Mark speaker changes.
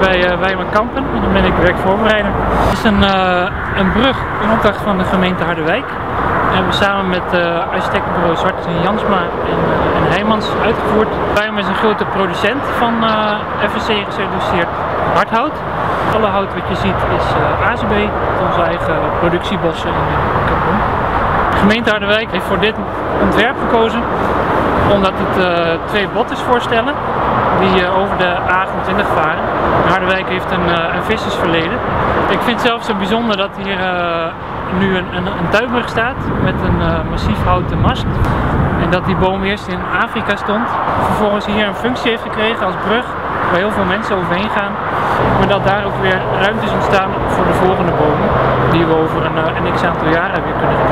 Speaker 1: bij Wijman Kampen en dan ben ik werkvoorbereider. Het is een brug in opdracht van de gemeente Harderwijk. We hebben samen met architectenbureau Zwarts en Jansma en Heijmans uitgevoerd. Wijman is een grote producent van FSC gecertificeerd hardhout. Alle hout wat je ziet is AZB, onze eigen productiebossen in Kampong. De gemeente Harderwijk heeft voor dit ontwerp gekozen omdat het twee botters voorstellen die over de A28 varen. Harderwijk heeft een vissersverleden. Ik vind het zelf zo bijzonder dat hier nu een tuinbrug staat met een massief houten mast. En dat die boom eerst in Afrika stond. Vervolgens hier een functie heeft gekregen als brug waar heel veel mensen overheen gaan. Maar dat daar ook weer ruimtes ontstaan voor de volgende bomen die we over een x aantal jaren weer kunnen gebruiken.